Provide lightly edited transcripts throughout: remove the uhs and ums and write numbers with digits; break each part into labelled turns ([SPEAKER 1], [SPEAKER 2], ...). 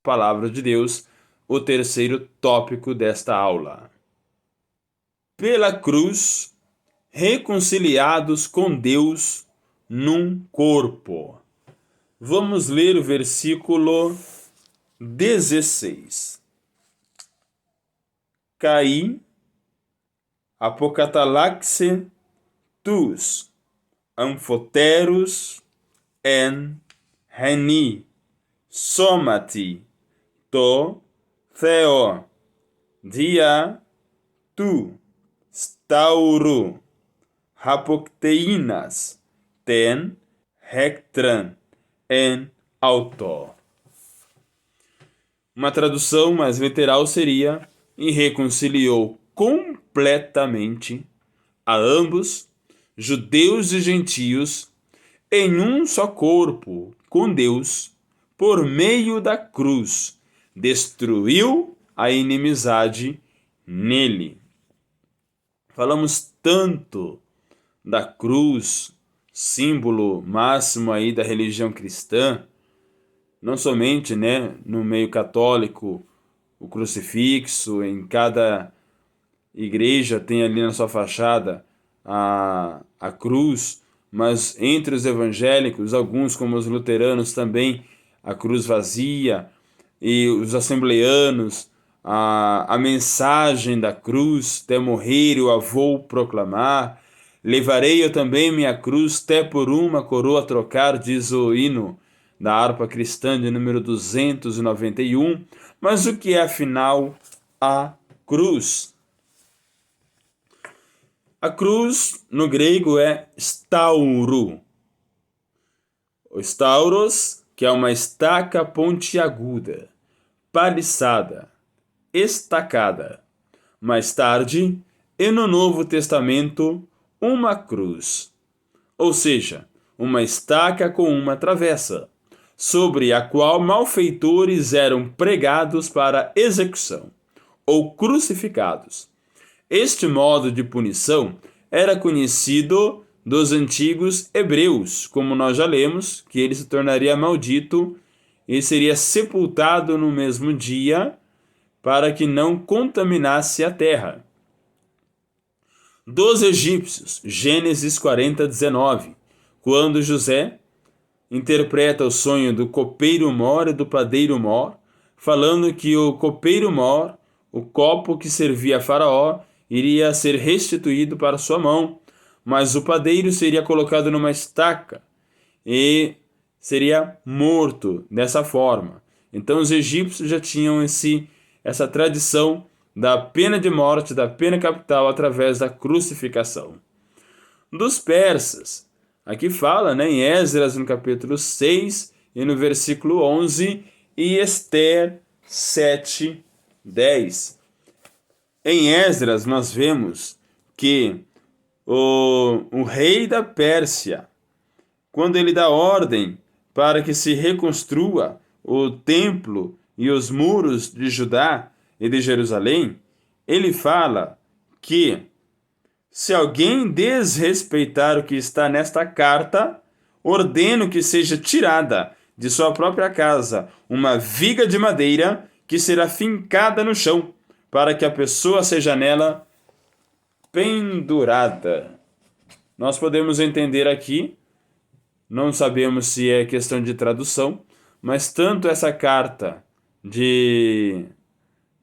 [SPEAKER 1] Palavra de Deus, o terceiro tópico desta aula. Pela cruz, reconciliados com Deus num corpo. Vamos ler o versículo 16. Caí, apocatalaxe, τους amfoteros en heni, somati, to Θεό, dia tu, stauro, hapokteinas, ten, hectran, en auto. Uma tradução mais literal seria: e reconciliou completamente a ambos, judeus e gentios, em um só corpo com Deus, por meio da cruz, destruiu a inimizade nele. Falamos tanto da cruz, símbolo máximo aí da religião cristã, não somente, no meio católico, o crucifixo, em cada igreja tem ali na sua fachada a cruz, mas entre os evangélicos, alguns como os luteranos também, a cruz vazia, e os assembleanos, a mensagem da cruz, até morrer eu a vou proclamar, levarei eu também minha cruz, até por uma coroa trocar, diz o hino da harpa cristã de número 291. Mas o que é afinal a cruz? A cruz no grego é stauro. O stauros, que é uma estaca pontiaguda, paliçada, estacada. Mais tarde, e no Novo Testamento, uma cruz, ou seja, uma estaca com uma travessa, sobre a qual malfeitores eram pregados para execução, ou crucificados. Este modo de punição era conhecido dos antigos hebreus, como nós já lemos, que ele se tornaria maldito e seria sepultado no mesmo dia para que não contaminasse a terra. Dos egípcios, Gênesis 40:19, quando José interpreta o sonho do copeiro-mor e do padeiro-mor, falando que o copeiro-mor, o copo que servia a Faraó, iria ser restituído para sua mão, mas o padeiro seria colocado numa estaca e seria morto dessa forma. Então os egípcios já tinham essa tradição da pena de morte, da pena capital através da crucificação. Dos persas, aqui fala, em Esdras no capítulo 6 e no versículo 11, e Ester 7:10. Em Esdras nós vemos que o rei da Pérsia, quando ele dá ordem para que se reconstrua o templo e os muros de Judá e de Jerusalém, ele fala que se alguém desrespeitar o que está nesta carta, ordeno que seja tirada de sua própria casa uma viga de madeira que será fincada no chão, para que a pessoa seja nela pendurada. Nós podemos entender aqui, não sabemos se é questão de tradução, mas tanto essa carta de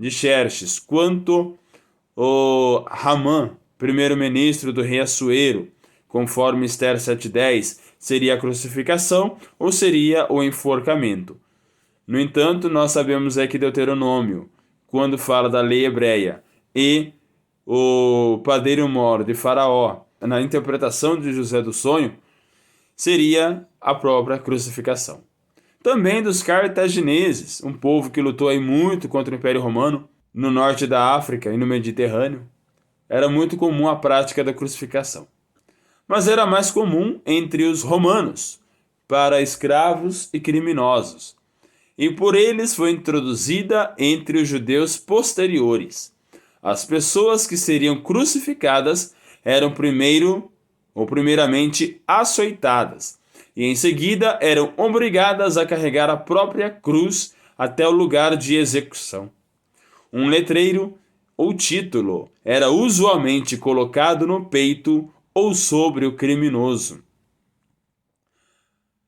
[SPEAKER 1] Xerxes quanto o Ramã, primeiro-ministro do rei Assuero, conforme Ester 7:10, seria a crucificação ou seria o enforcamento. No entanto, nós sabemos que Deuteronômio, quando fala da lei hebreia, e o padeiro-mor de Faraó, na interpretação de José do sonho, seria a própria crucificação. Também dos cartagineses, um povo que lutou aí muito contra o Império Romano, no norte da África e no Mediterrâneo, era muito comum a prática da crucificação. Mas era mais comum entre os romanos, para escravos e criminosos, e por eles foi introduzida entre os judeus posteriores. As pessoas que seriam crucificadas eram primeiramente açoitadas, e em seguida eram obrigadas a carregar a própria cruz até o lugar de execução. Um letreiro ou título era usualmente colocado no peito ou sobre o criminoso.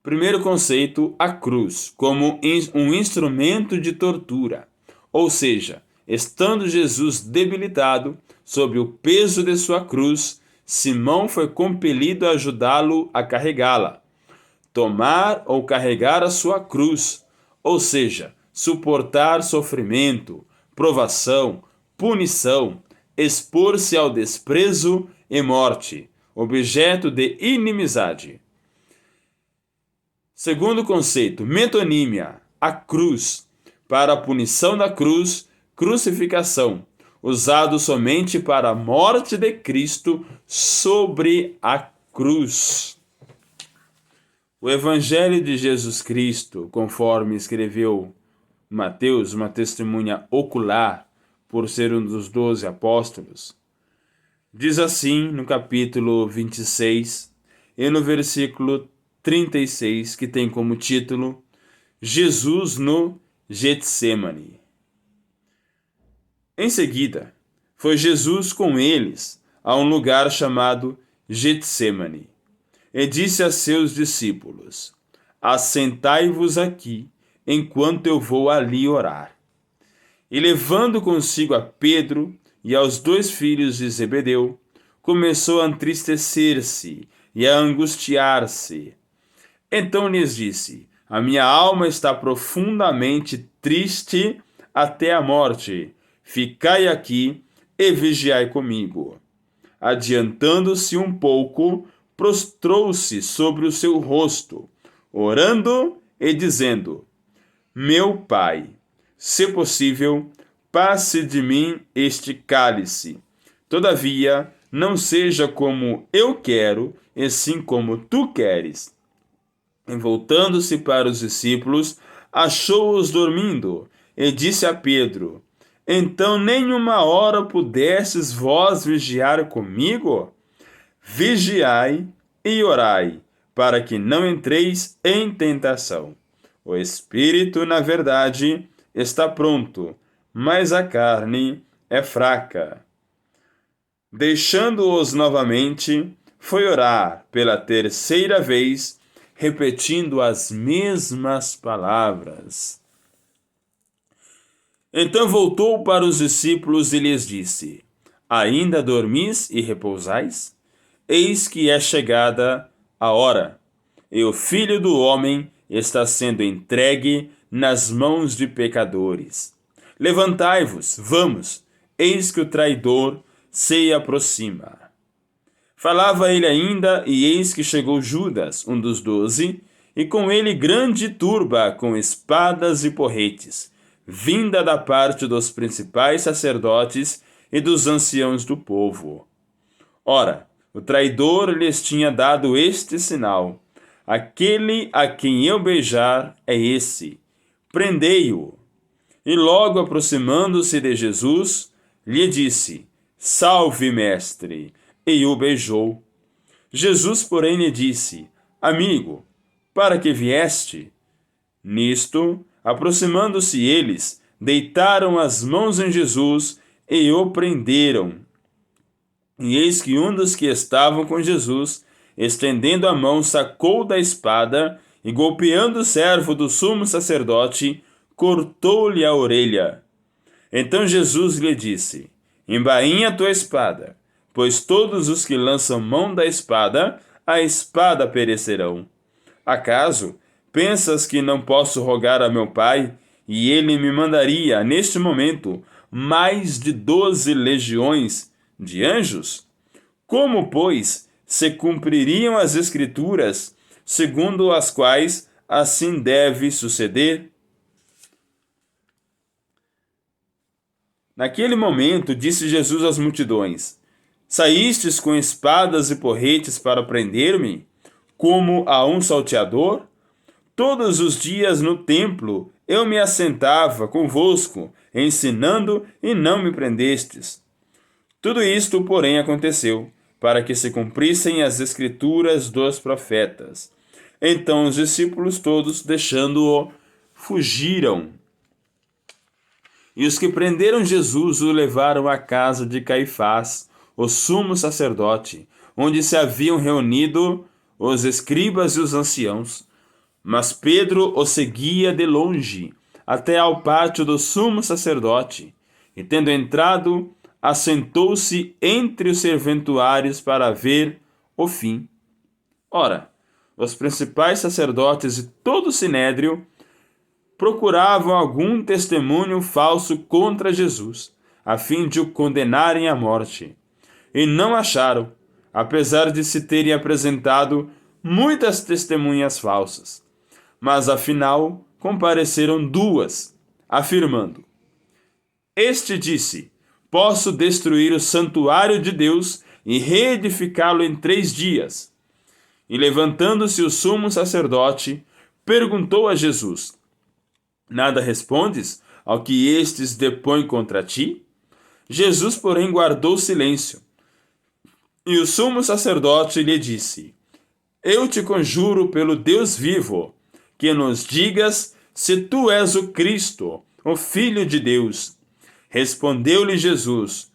[SPEAKER 1] Primeiro conceito, a cruz, como um instrumento de tortura. Ou seja, estando Jesus debilitado sob o peso de sua cruz, Simão foi compelido a ajudá-lo a carregá-la, tomar ou carregar a sua cruz, ou seja, suportar sofrimento, provação, punição, expor-se ao desprezo e morte, objeto de inimizade. Segundo conceito, metonímia, a cruz, para a punição da cruz, crucificação, usado somente para a morte de Cristo sobre a cruz. O Evangelho de Jesus Cristo, conforme escreveu Mateus, uma testemunha ocular, por ser um dos 12 apóstolos, diz assim no capítulo 26 e no versículo 36, que tem como título Jesus no Getsêmani. Em seguida, foi Jesus com eles a um lugar chamado Getsêmani e disse a seus discípulos: assentai-vos aqui, enquanto eu vou ali orar. E levando consigo a Pedro e aos 2 filhos de Zebedeu, começou a entristecer-se e a angustiar-se. Então lhes disse: a minha alma está profundamente triste até a morte. Ficai aqui e vigiai comigo. Adiantando-se um pouco, prostrou-se sobre o seu rosto, orando e dizendo: meu Pai, se possível, passe de mim este cálice. Todavia, não seja como eu quero, e sim como tu queres. E voltando-se para os discípulos, achou-os dormindo, e disse a Pedro: então nem uma hora pudestes vós vigiar comigo? Vigiai e orai, para que não entreis em tentação. O espírito, na verdade, está pronto, mas a carne é fraca. Deixando-os novamente, foi orar pela 3ª vez, repetindo as mesmas palavras. Então voltou para os discípulos e lhes disse: ainda dormis e repousais? Eis que é chegada a hora, e o Filho do Homem está sendo entregue nas mãos de pecadores. Levantai-vos, vamos, eis que o traidor se aproxima. Falava ele ainda, e eis que chegou Judas, um dos 12, e com ele grande turba com espadas e porretes, vinda da parte dos principais sacerdotes e dos anciãos do povo. Ora, o traidor lhes tinha dado este sinal: aquele a quem eu beijar é esse, prendei-o. E logo aproximando-se de Jesus, lhe disse: salve, mestre, e o beijou. Jesus, porém, lhe disse: amigo, para que vieste? Nisto, aproximando-se eles, deitaram as mãos em Jesus e o prenderam. E eis que um dos que estavam com Jesus, estendendo a mão, sacou da espada e, golpeando o servo do sumo sacerdote, cortou-lhe a orelha. Então Jesus lhe disse: embainha tua espada, pois todos os que lançam mão da espada, a espada perecerão. Acaso pensas que não posso rogar a meu Pai, e ele me mandaria, neste momento, mais de 12 legiões de anjos? Como, pois, se cumpririam as Escrituras, segundo as quais assim deve suceder? Naquele momento, disse Jesus às multidões: saístes com espadas e porretes para prender-me, como a um salteador? Todos os dias no templo eu me assentava convosco, ensinando, e não me prendestes. Tudo isto, porém, aconteceu, para que se cumprissem as Escrituras dos profetas. Então os discípulos todos, deixando-o, fugiram. E os que prenderam Jesus o levaram à casa de Caifás, o sumo sacerdote, onde se haviam reunido os escribas e os anciãos. Mas Pedro o seguia de longe, até ao pátio do sumo sacerdote, e tendo entrado, assentou-se entre os serventuários para ver o fim. Ora, os principais sacerdotes e todo o sinédrio procuravam algum testemunho falso contra Jesus, a fim de o condenarem à morte. E não acharam, apesar de se terem apresentado muitas testemunhas falsas. Mas afinal compareceram duas, afirmando: Este disse: Posso destruir o santuário de Deus e reedificá-lo em 3 dias. E levantando-se o sumo sacerdote, perguntou a Jesus: Nada respondes ao que estes depõem contra ti? Jesus, porém, guardou silêncio. E o sumo sacerdote lhe disse: Eu te conjuro pelo Deus vivo, que nos digas se tu és o Cristo, o Filho de Deus. Respondeu-lhe Jesus: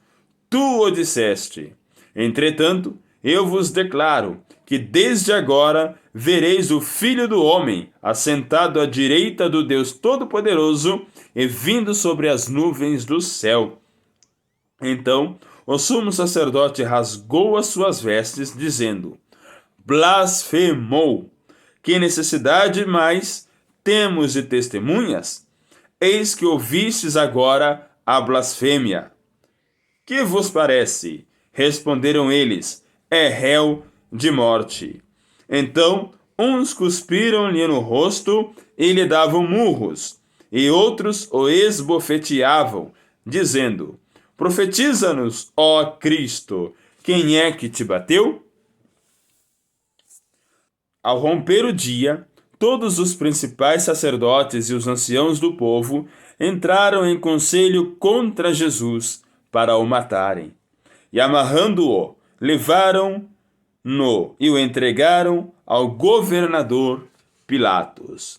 [SPEAKER 1] Tu o disseste. Entretanto, eu vos declaro que desde agora vereis o Filho do Homem assentado à direita do Deus Todo-Poderoso e vindo sobre as nuvens do céu. Então o sumo sacerdote rasgou as suas vestes, dizendo: Blasfemou! Que necessidade mais temos de testemunhas? Eis que ouvistes agora a blasfêmia. Que vos parece? Responderam eles: É réu de morte. Então uns cuspiram-lhe no rosto e lhe davam murros, e outros o esbofeteavam, dizendo: Profetiza-nos, ó Cristo, quem é que te bateu? Ao romper o dia, todos os principais sacerdotes e os anciãos do povo entraram em conselho contra Jesus para o matarem. E amarrando-o, levaram-no e o entregaram ao governador Pilatos.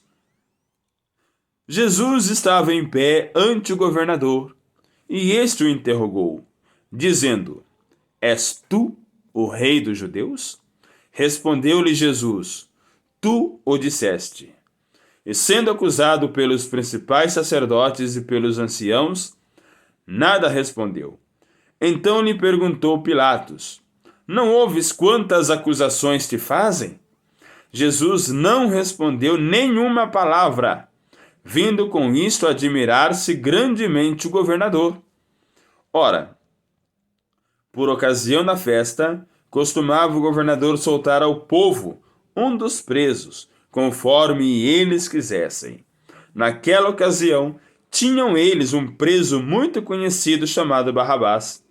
[SPEAKER 1] Jesus estava em pé ante o governador, e este o interrogou, dizendo: És tu o rei dos judeus? Respondeu-lhe Jesus: Tu o disseste. E sendo acusado pelos principais sacerdotes e pelos anciãos, nada respondeu. Então lhe perguntou Pilatos: Não ouves quantas acusações te fazem? Jesus não respondeu nenhuma palavra, vindo com isto admirar-se grandemente o governador. Ora, por ocasião da festa, costumava o governador soltar ao povo um dos presos, conforme eles quisessem. Naquela ocasião, tinham eles um preso muito conhecido chamado Barrabás.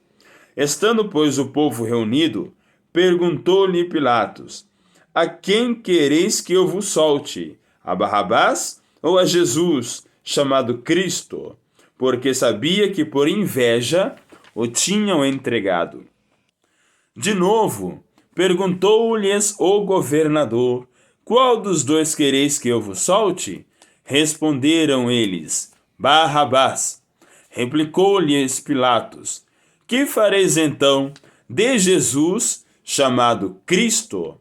[SPEAKER 1] Estando, pois, o povo reunido, perguntou-lhe Pilatos: A quem quereis que eu vos solte? A Barrabás ou a Jesus, chamado Cristo? Porque sabia que por inveja o tinham entregado. De novo, perguntou-lhes o governador: Qual dos dois quereis que eu vos solte? Responderam eles: Barrabás. Replicou-lhes Pilatos: Que fareis então de Jesus, chamado Cristo?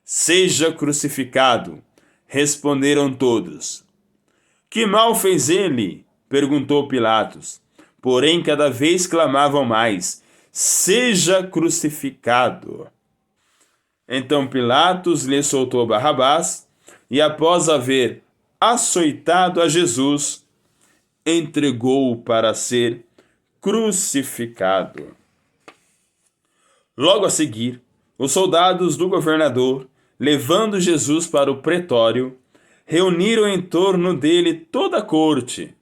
[SPEAKER 1] Seja crucificado. Responderam todos. Que mal fez ele? Perguntou Pilatos. Porém, cada vez clamavam mais: Seja crucificado. Então Pilatos lhe soltou Barrabás, e após haver açoitado a Jesus, entregou-o para ser crucificado. Logo a seguir, os soldados do governador, levando Jesus para o pretório, reuniram em torno dele toda a corte.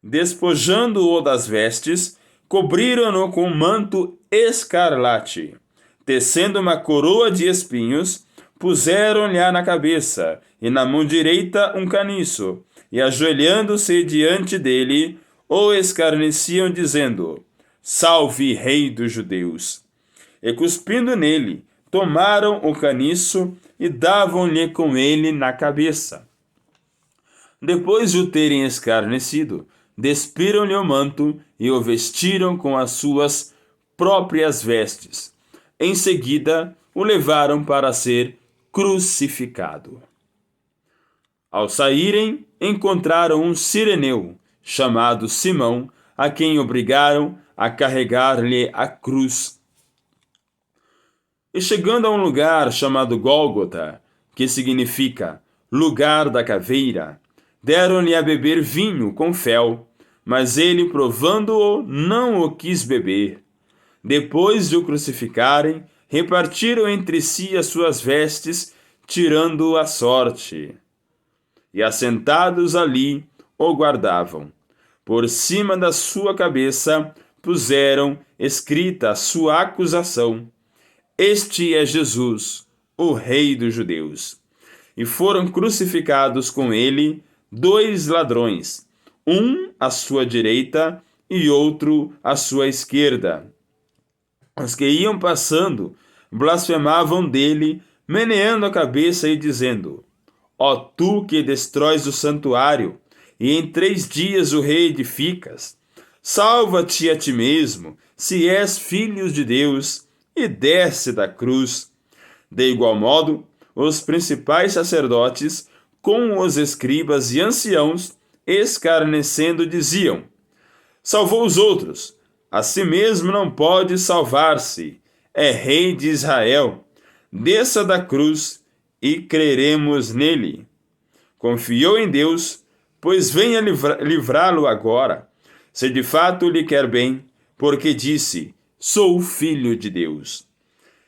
[SPEAKER 1] Despojando-o das vestes, cobriram-no com um manto escarlate. Tecendo uma coroa de espinhos, puseram-lhe na cabeça, e na mão direita um caniço, e ajoelhando-se diante dele, o escarneciam, dizendo: Salve, Rei dos Judeus! E cuspindo nele, tomaram o caniço e davam-lhe com ele na cabeça. Depois de o terem escarnecido, despiram-lhe o manto e o vestiram com as suas próprias vestes. Em seguida, o levaram para ser crucificado. Ao saírem, encontraram um cireneu, chamado Simão, a quem obrigaram a carregar-lhe a cruz. E chegando a um lugar chamado Gólgota, que significa lugar da caveira, deram-lhe a beber vinho com fel, mas ele, provando-o, não o quis beber. Depois de o crucificarem, repartiram entre si as suas vestes, tirando a sorte. E assentados ali, o guardavam. Por cima da sua cabeça puseram escrita a sua acusação: Este é Jesus, o Rei dos Judeus. E foram crucificados com ele 2 ladrões, um à sua direita e outro à sua esquerda. Os que iam passando blasfemavam dele, meneando a cabeça e dizendo: Ó tu que destróis o santuário, e em 3 dias o reedificas, salva-te a ti mesmo, se és filho de Deus, e desce da cruz. De igual modo, os principais sacerdotes, com os escribas e anciãos, escarnecendo, diziam: Salvou os outros, a si mesmo não pode salvar-se, é rei de Israel. Desça da cruz e creremos nele. Confiou em Deus, pois venha livrá-lo agora, se de fato lhe quer bem, porque disse: Sou filho de Deus.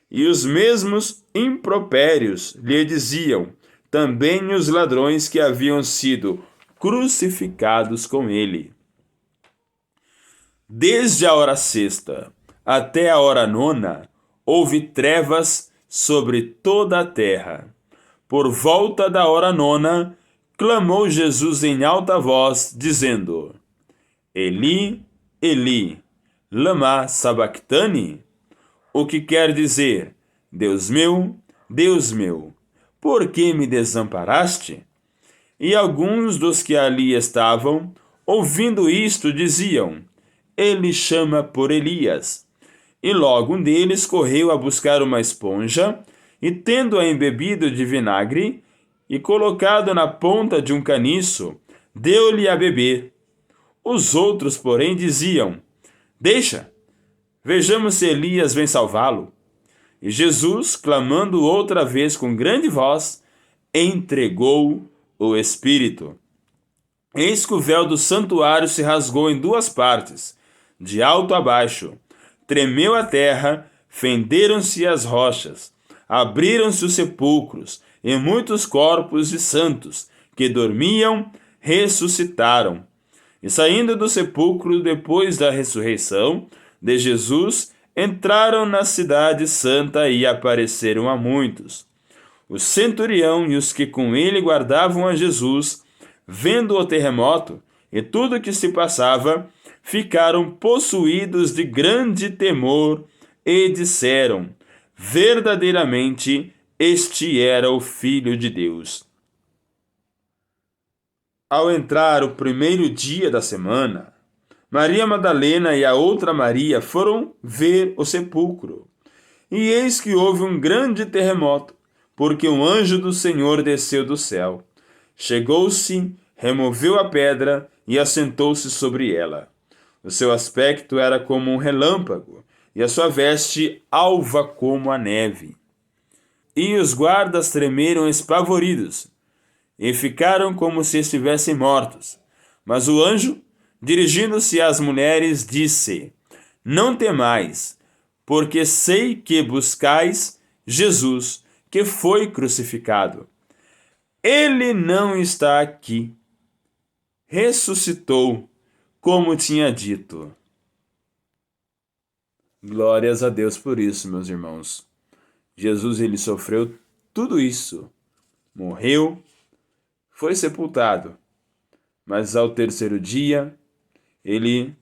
[SPEAKER 1] E os mesmos impropérios lhe diziam também os ladrões que haviam sido crucificados com ele. Desde a hora sexta até a hora nona, houve trevas sobre toda a terra. Por volta da hora nona, clamou Jesus em alta voz, dizendo: Eli, Eli, lama sabactani? O que quer dizer: Deus meu, por que me desamparaste? E alguns dos que ali estavam, ouvindo isto, diziam: Ele chama por Elias. E logo um deles correu a buscar uma esponja, e tendo-a embebido de vinagre, e colocado na ponta de um caniço, deu-lhe a beber. Os outros, porém, diziam: Deixa, vejamos se Elias vem salvá-lo. E Jesus, clamando outra vez com grande voz, entregou o Espírito. Eis que o véu do santuário se rasgou em 2 partes, de alto a baixo. Tremeu a terra, fenderam-se as rochas, abriram-se os sepulcros, e muitos corpos de santos, que dormiam, ressuscitaram. E saindo do sepulcro depois da ressurreição de Jesus, entraram na cidade santa e apareceram a muitos. O centurião e os que com ele guardavam a Jesus, vendo o terremoto e tudo o que se passava, ficaram possuídos de grande temor e disseram: Verdadeiramente, este era o Filho de Deus. Ao entrar o primeiro dia da semana, Maria Madalena e a outra Maria foram ver o sepulcro. E eis que houve um grande terremoto, porque um anjo do Senhor desceu do céu. Chegou-se, removeu a pedra e assentou-se sobre ela. O seu aspecto era como um relâmpago, e a sua veste alva como a neve. E os guardas tremeram espavoridos, e ficaram como se estivessem mortos. Mas o anjo, dirigindo-se às mulheres, disse: Não temais, porque sei que buscais Jesus, que foi crucificado. Ele não está aqui. Ressuscitou, como tinha dito. Glórias a Deus por isso, meus irmãos. Jesus, ele sofreu tudo isso. Morreu, foi sepultado, mas ao terceiro dia, ele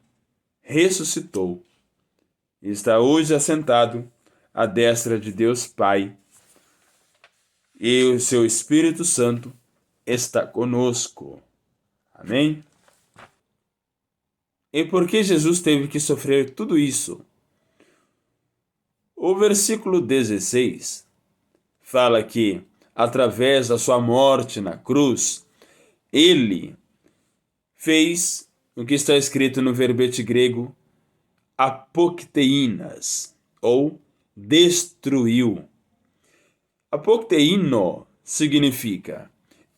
[SPEAKER 1] ressuscitou. E está hoje assentado à destra de Deus Pai. E o seu Espírito Santo está conosco. Amém? E por que Jesus teve que sofrer tudo isso? O versículo 16 fala que, através da sua morte na cruz, ele fez o que está escrito no verbete grego apokteinas, ou destruiu. Apokteino significa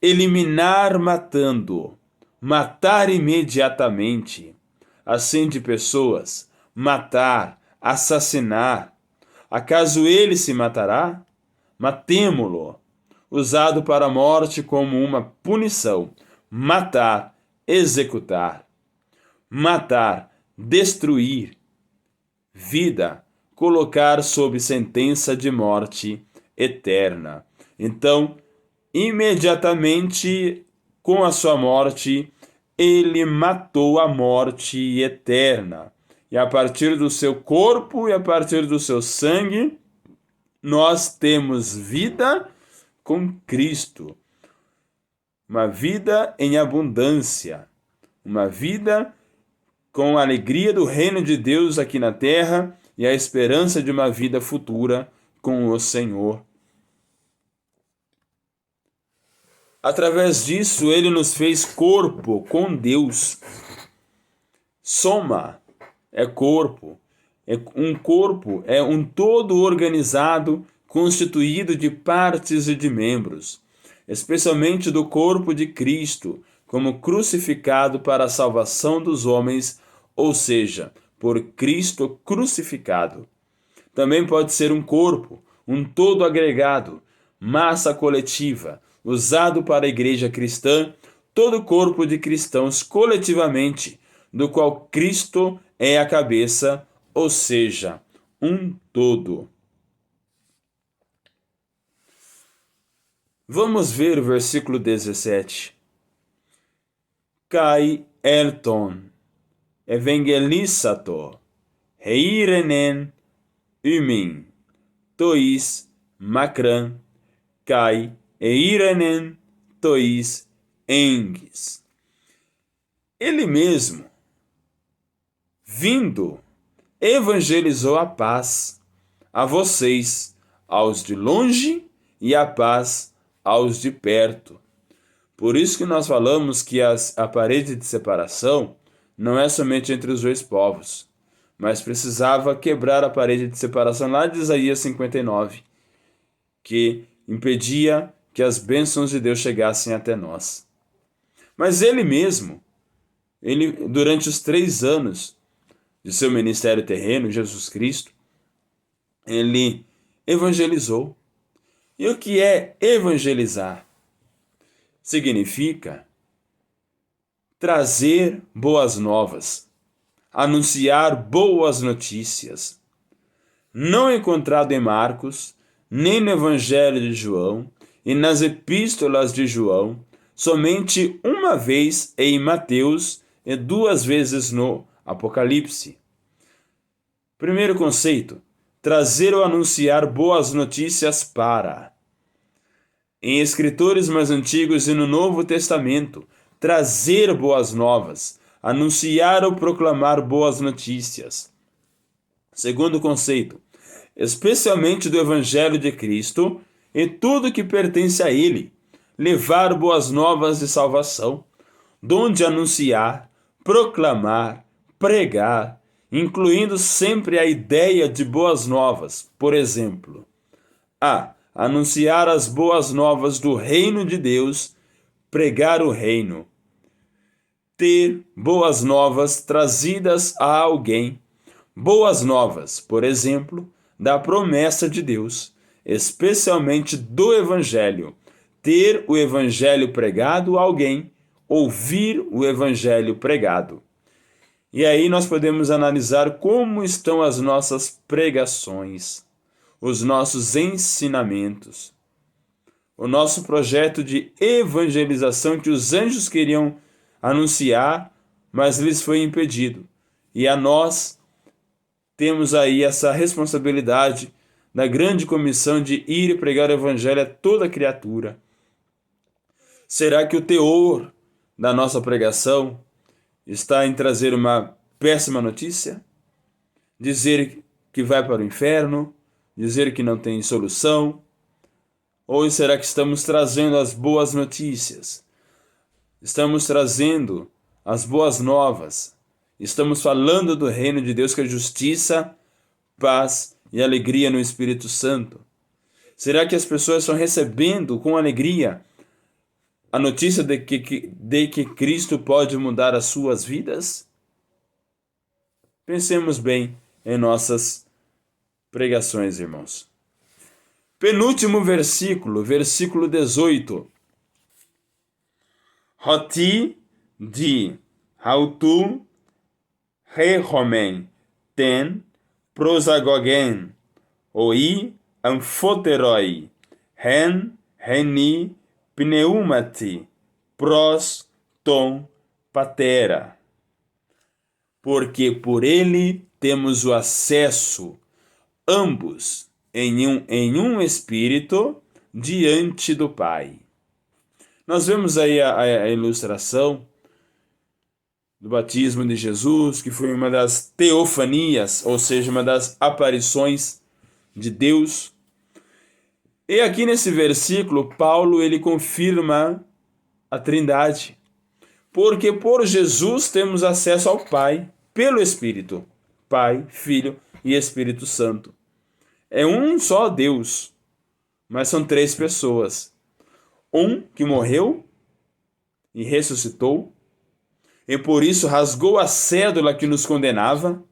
[SPEAKER 1] eliminar matando, matar imediatamente, assim de pessoas, matar, assassinar. Acaso ele se matará? Matemo-lo, usado para a morte como uma punição. Matar, executar. Matar, destruir. Vida, colocar sob sentença de morte eterna. Então, imediatamente com a sua morte, ele matou a morte eterna. E a partir do seu corpo e a partir do seu sangue, nós temos vida com Cristo. Uma vida em abundância. Uma vida com a alegria do reino de Deus aqui na terra e a esperança de uma vida futura com o Senhor. Através disso, ele nos fez corpo com Deus. Soma é corpo. Um corpo é um todo organizado, constituído de partes e de membros, especialmente do corpo de Cristo, como crucificado para a salvação dos homens, ou seja, por Cristo crucificado. Também pode ser um corpo, um todo agregado, massa coletiva, usado para a igreja cristã, todo corpo de cristãos coletivamente, do qual Cristo é a cabeça, ou seja, um todo. Vamos ver o versículo 17. Kai elton, evangelisato, heirenen, umin, tois, makran, kai, eirenen, tois, engues. Ele mesmo, vindo, evangelizou a paz a vocês, aos de longe, e a paz aos de perto. Por isso que nós falamos que a parede de separação não é somente entre os dois povos, mas precisava quebrar a parede de separação lá de Isaías 59, que impedia que as bênçãos de Deus chegassem até nós. Mas ele mesmo, durante os 3 anos de seu ministério terreno, Jesus Cristo, ele evangelizou. E o que é evangelizar? Significa trazer boas novas, anunciar boas notícias. Não encontrado em Marcos, nem no Evangelho de João e nas epístolas de João, somente uma vez em Mateus e 2 vezes no Apocalipse. Primeiro conceito: trazer ou anunciar boas notícias para. Em escritores mais antigos e no Novo Testamento, trazer boas novas, anunciar ou proclamar boas notícias. Segundo conceito: especialmente do Evangelho de Cristo e tudo que pertence a ele, levar boas novas de salvação, donde anunciar, proclamar, pregar, incluindo sempre a ideia de boas novas. Por exemplo, anunciar as boas novas do reino de Deus, pregar o reino. Ter boas novas trazidas a alguém. Boas novas, por exemplo, da promessa de Deus, especialmente do Evangelho. Ter o Evangelho pregado a alguém, ouvir o Evangelho pregado. E aí nós podemos analisar como estão as nossas pregações, os nossos ensinamentos, o nosso projeto de evangelização que os anjos queriam anunciar, mas lhes foi impedido. E a nós temos aí essa responsabilidade da grande comissão de ir e pregar o evangelho a toda criatura. Será que o teor da nossa pregação está em trazer uma péssima notícia? Dizer que vai para o inferno? Dizer que não tem solução? Ou será que estamos trazendo as boas notícias? Estamos trazendo as boas novas? Estamos falando do reino de Deus, que é justiça, paz e alegria no Espírito Santo. Será que as pessoas estão recebendo com alegria a notícia de que Cristo pode mudar as suas vidas? Pensemos bem em nossas pregações, irmãos. Penúltimo versículo, versículo 18. Hoti di hautu rehomen ten prosagogen oi amphoteroi reni pneumati pros ton patera. Porque por ele temos o acesso, ambos em um espírito, diante do Pai. Nós vemos aí a ilustração do batismo de Jesus, que foi uma das teofanias, ou seja, uma das aparições de Deus. E aqui nesse versículo, Paulo ele confirma a Trindade, porque por Jesus temos acesso ao Pai pelo Espírito, Pai, Filho e Espírito Santo. É um só Deus, mas são três pessoas. Um que morreu e ressuscitou, e por isso rasgou a cédula que nos condenava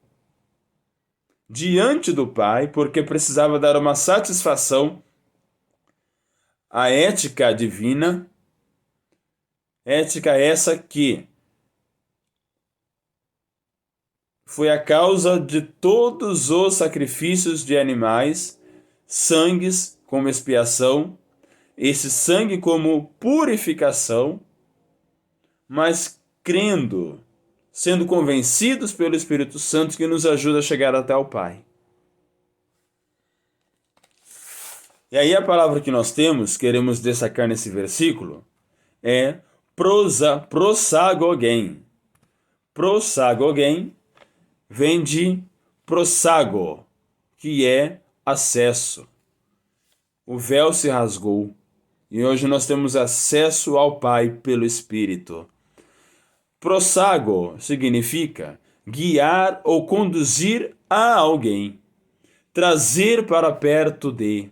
[SPEAKER 1] diante do Pai, porque precisava dar uma satisfação à ética divina, ética essa que foi a causa de todos os sacrifícios de animais, sangues como expiação, esse sangue como purificação, mas crendo, sendo convencidos pelo Espírito Santo que nos ajuda a chegar até o Pai. E aí a palavra que nós queremos destacar nesse versículo, é prosagogen. Prosagogen vem de prosago, que é acesso. O véu se rasgou e hoje nós temos acesso ao Pai pelo Espírito. Prosago significa guiar ou conduzir a alguém, trazer para perto de,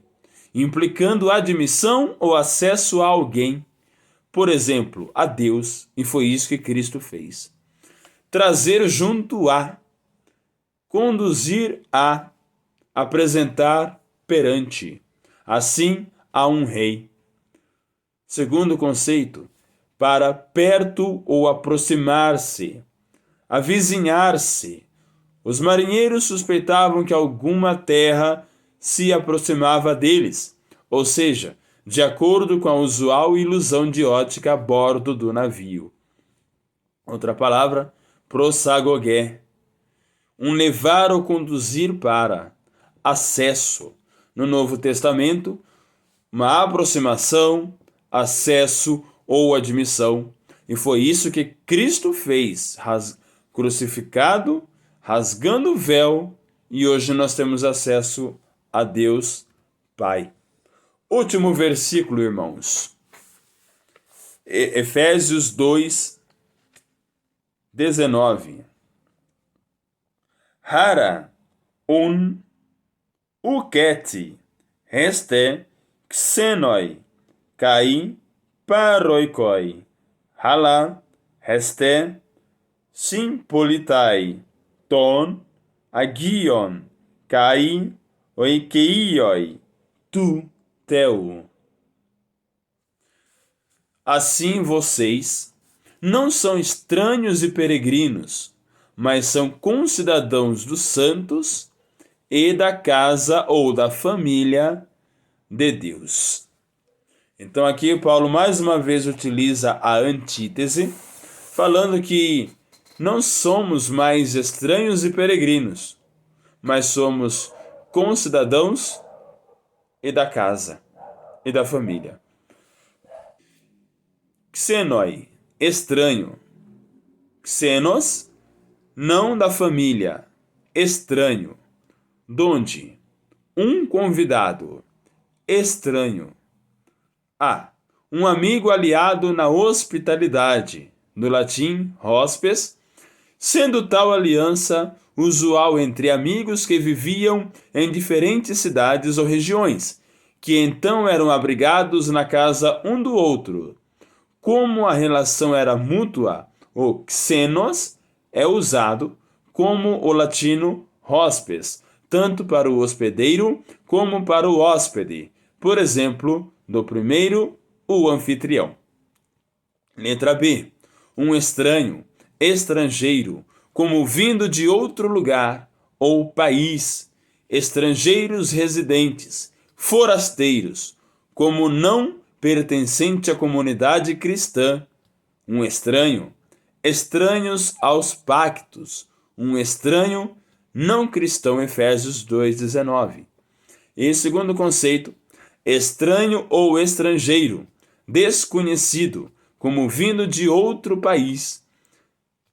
[SPEAKER 1] implicando admissão ou acesso a alguém, por exemplo, a Deus, e foi isso que Cristo fez. Trazer junto a, conduzir a, apresentar perante, assim a um rei. Segundo conceito, para perto ou aproximar-se, avizinhar-se. Os marinheiros suspeitavam que alguma terra se aproximava deles, ou seja, de acordo com a usual ilusão de ótica a bordo do navio. Outra palavra, prosagogé. Um levar ou conduzir para, acesso. No Novo Testamento, uma aproximação, acesso ou admissão. E foi isso que Cristo fez, crucificado, rasgando o véu, e hoje nós temos acesso a Deus Pai. Último versículo, irmãos. Efésios 2, 19. Hara uketi heste xenoi kai paroikoi hala heste simpolitai ton agion kai oikeioi tu teu. Assim vocês não são estranhos e peregrinos, mas são concidadãos dos santos e da casa ou da família de Deus. Então aqui Paulo mais uma vez utiliza a antítese, falando que não somos mais estranhos e peregrinos, mas somos concidadãos e da casa e da família. Xenoi, estranho. Xenos, não da família, estranho, donde um convidado, estranho. A. Um amigo aliado na hospitalidade, do latim hospes, sendo tal aliança usual entre amigos que viviam em diferentes cidades ou regiões, que então eram abrigados na casa um do outro. Como a relação era mútua, o xenos é usado como o latino hospes, tanto para o hospedeiro como para o hóspede. Por exemplo, do primeiro, o anfitrião. Letra B. Um estranho, estrangeiro, como vindo de outro lugar ou país. Estrangeiros residentes, forasteiros, como não pertencente à comunidade cristã. Um estranho, estranhos aos pactos. Um estranho não cristão, Efésios 2,19. E segundo conceito, estranho ou estrangeiro, desconhecido, como vindo de outro país.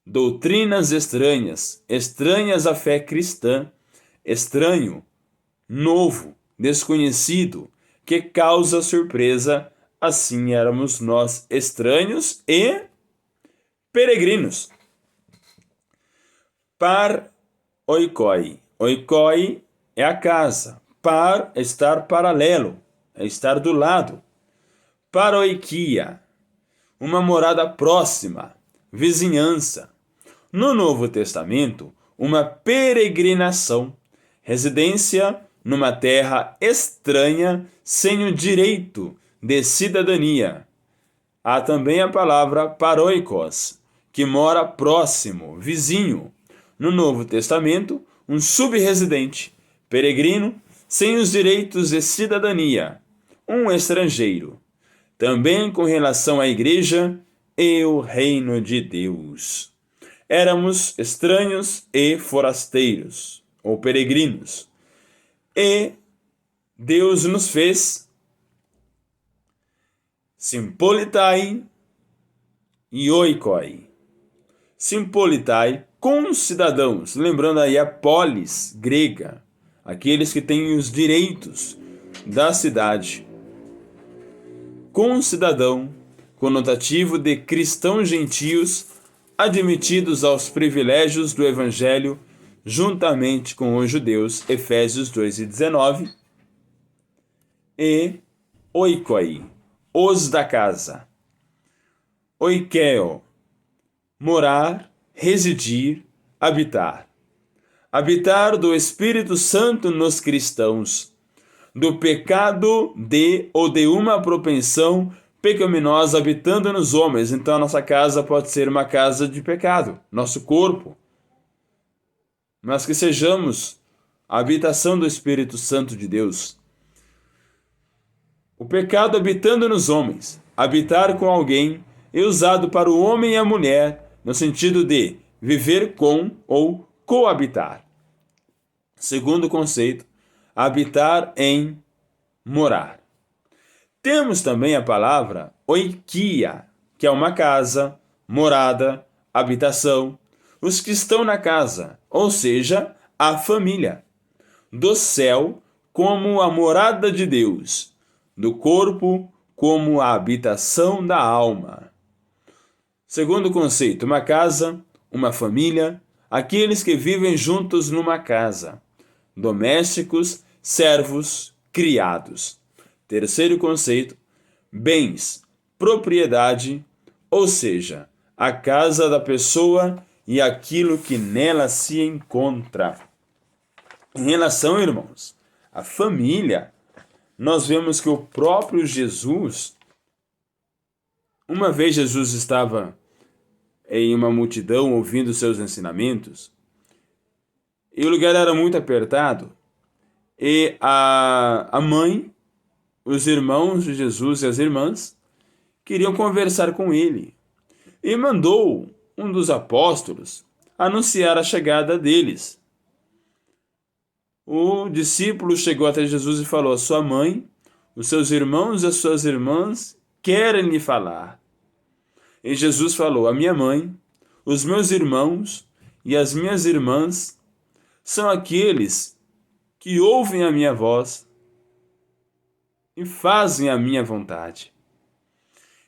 [SPEAKER 1] Doutrinas estranhas, estranhas à fé cristã. Estranho, novo, desconhecido, que causa surpresa. Assim éramos nós, estranhos e peregrinos. Par oikoi. Oikoi é a casa. Par é estar paralelo, é estar do lado. Paroikia, uma morada próxima, vizinhança. No Novo Testamento, uma peregrinação, residência numa terra estranha sem o direito de cidadania. Há também a palavra paroikos, que mora próximo, vizinho. No Novo Testamento, um subresidente, peregrino, sem os direitos de cidadania, um estrangeiro. Também com relação à igreja e o reino de Deus. Éramos estranhos e forasteiros, ou peregrinos. E Deus nos fez Sympolitai e oikoi. Sympolitai, concidadãos, lembrando aí a polis grega, aqueles que têm os direitos da cidade. Concidadão, conotativo de cristãos gentios admitidos aos privilégios do evangelho juntamente com os judeus, Efésios 2,19. E oikoi, os da casa. Oikeo, morar, residir, habitar. Habitar do Espírito Santo nos cristãos, do pecado de ou de uma propensão pecaminosa habitando nos homens. Então a nossa casa pode ser uma casa de pecado, nosso corpo. Mas que sejamos a habitação do Espírito Santo de Deus. O pecado habitando nos homens, habitar com alguém é usado para o homem e a mulher, no sentido de viver com ou coabitar. Segundo conceito, habitar em morar. Temos também a palavra oikia, que é uma casa, morada, habitação. Os que estão na casa, ou seja, a família. Do céu como a morada de Deus, do corpo como a habitação da alma. Segundo conceito, uma casa, uma família, aqueles que vivem juntos numa casa. Domésticos, servos, criados. Terceiro conceito, bens, propriedade, ou seja, a casa da pessoa e aquilo que nela se encontra. Em relação, irmãos, à família, nós vemos que o próprio Jesus, uma vez Jesus estava em uma multidão ouvindo seus ensinamentos, e o lugar era muito apertado, e a mãe, os irmãos de Jesus e as irmãs queriam conversar com ele, e mandou um dos apóstolos anunciar a chegada deles. O discípulo chegou até Jesus e falou: a sua mãe, os seus irmãos e as suas irmãs querem lhe falar. E Jesus falou: a minha mãe, os meus irmãos e as minhas irmãs são aqueles que ouvem a minha voz e fazem a minha vontade.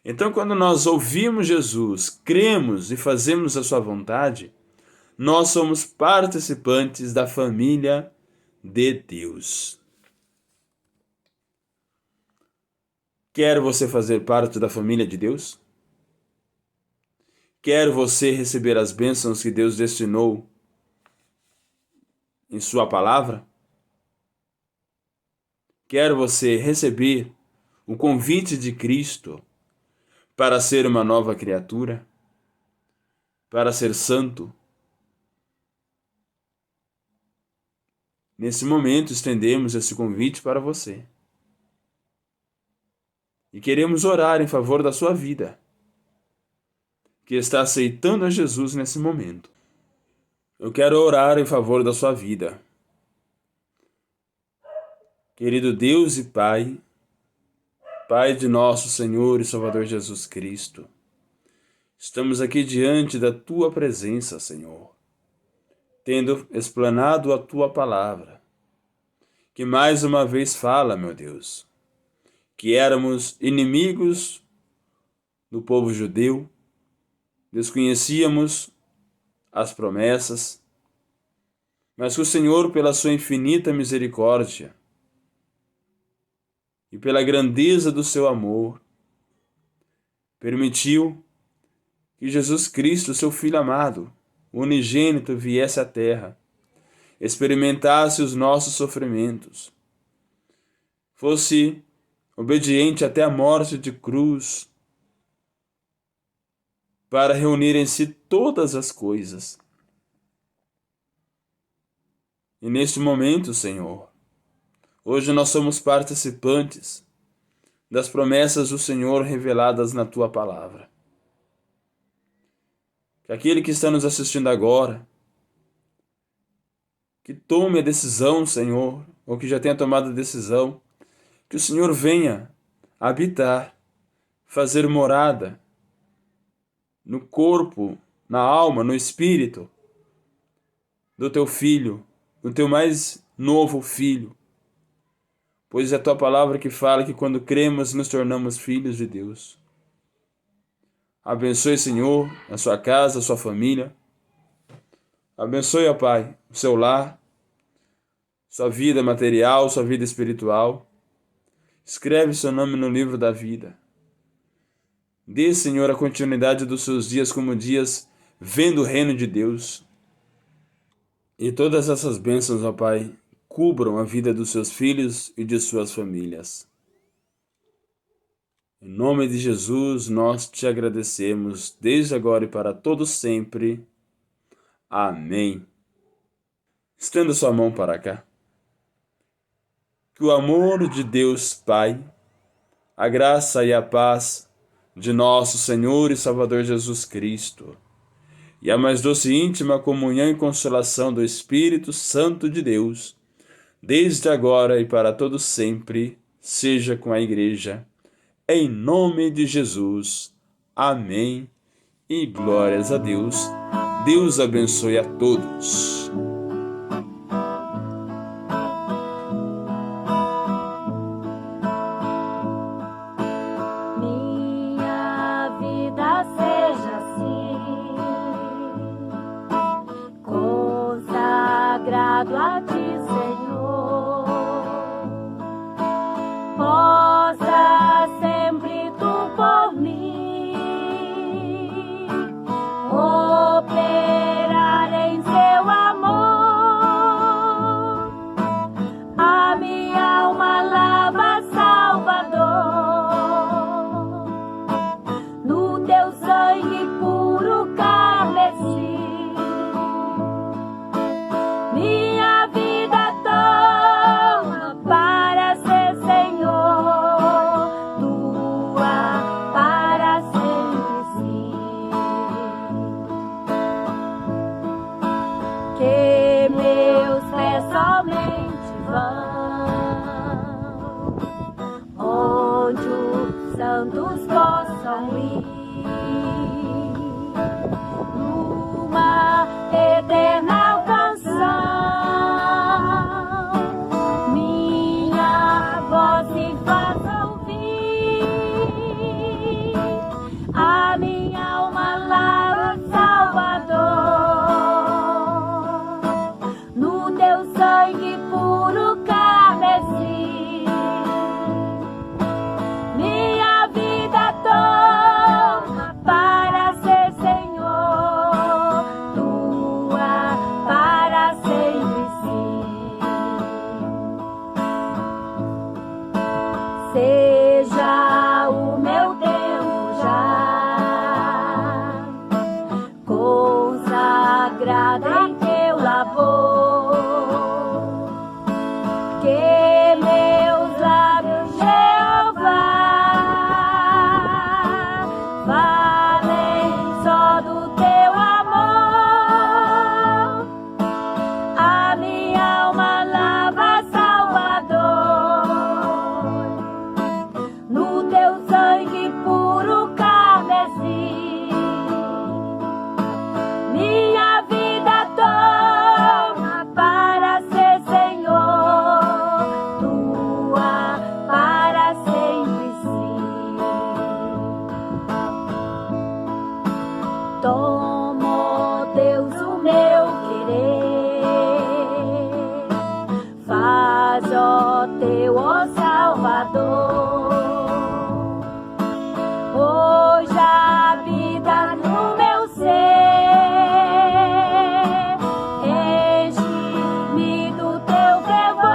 [SPEAKER 1] Então, quando nós ouvimos Jesus, cremos e fazemos a sua vontade, nós somos participantes da família de Deus. Quer você fazer parte da família de Deus? Quer você receber as bênçãos que Deus destinou em sua palavra? Quer você receber o convite de Cristo para ser uma nova criatura? Para ser santo? Nesse momento, estendemos esse convite para você. E queremos orar em favor da sua vida, que está aceitando a Jesus nesse momento. Eu quero orar em favor da sua vida. Querido Deus e Pai, Pai de nosso Senhor e Salvador Jesus Cristo, estamos aqui diante da Tua presença, Senhor, tendo explanado a Tua palavra, que mais uma vez fala, meu Deus, que éramos inimigos do povo judeu, desconhecíamos as promessas, mas que o Senhor, pela sua infinita misericórdia e pela grandeza do seu amor, permitiu que Jesus Cristo, seu Filho amado, unigênito, viesse à terra, experimentasse os nossos sofrimentos, fosse obediente até a morte de cruz, para reunir em si todas as coisas. E neste momento, Senhor, hoje nós somos participantes das promessas do Senhor reveladas na Tua palavra. Que aquele que está nos assistindo agora, que tome a decisão, Senhor, ou que já tenha tomado a decisão, que o Senhor venha habitar, fazer morada no corpo, na alma, no espírito do Teu Filho, do Teu mais novo Filho. Pois é a Tua palavra que fala que quando cremos nos tornamos filhos de Deus. Abençoe, Senhor, a sua casa, a sua família. Abençoe, ó Pai, o seu lar, sua vida material, sua vida espiritual. Escreve seu nome no livro da vida. Dê, Senhor, a continuidade dos seus dias como dias vendo o reino de Deus. E todas essas bênçãos, ó Pai, cubram a vida dos seus filhos e de suas famílias. Em nome de Jesus, nós te agradecemos, desde agora e para todos sempre. Amém. Estenda sua mão para cá. Que o amor de Deus Pai, a graça e a paz de nosso Senhor e Salvador Jesus Cristo, e a mais doce e íntima comunhão e consolação do Espírito Santo de Deus, desde agora e para todos sempre, seja com a Igreja, em nome de Jesus. Amém. E glórias a Deus. Deus abençoe a todos.
[SPEAKER 2] Minha vida seja assim, consagrado a Ti, Senhor. Possa sempre Tu por mim operar em Seu amor. A minha alma lava, Salvador, no Teu sangue puro carmesí. Minha vida toma para ser Senhor, Tua para sempre sim. Que meus pés somente vão onde os santos possam ir, numa eternidade agrada em teu labor. Que meus lábios, Jeová, falem só do teu amor. A minha alma lava, Salvador, no teu sangue puro carmesim. Minha vida toma para ser Senhor, tua para sempre sim. Toma, ó Deus, o meu querer, faz, ó teu, ó Salvador, hoje a vida no meu ser, enche-me do teu fervor.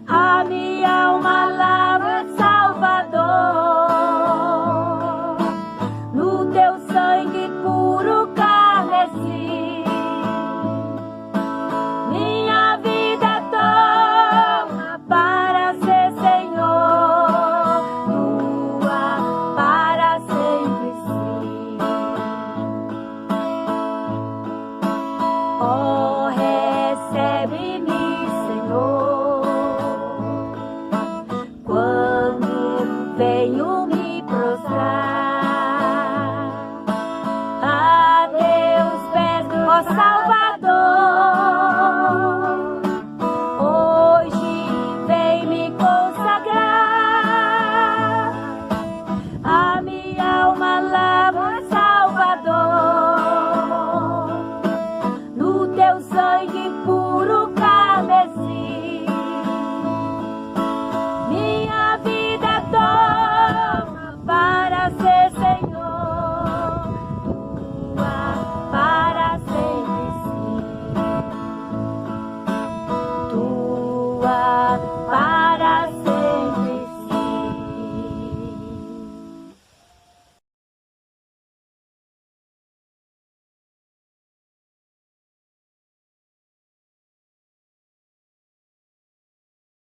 [SPEAKER 2] A minha alma lava, Salvador, no teu sangue puro carmesim. Minha vida toma para ser Senhor, tua para sempre sim. Oh, recebe-me, Senhor, quando venho me prostrar a teus pés, ó Salvador.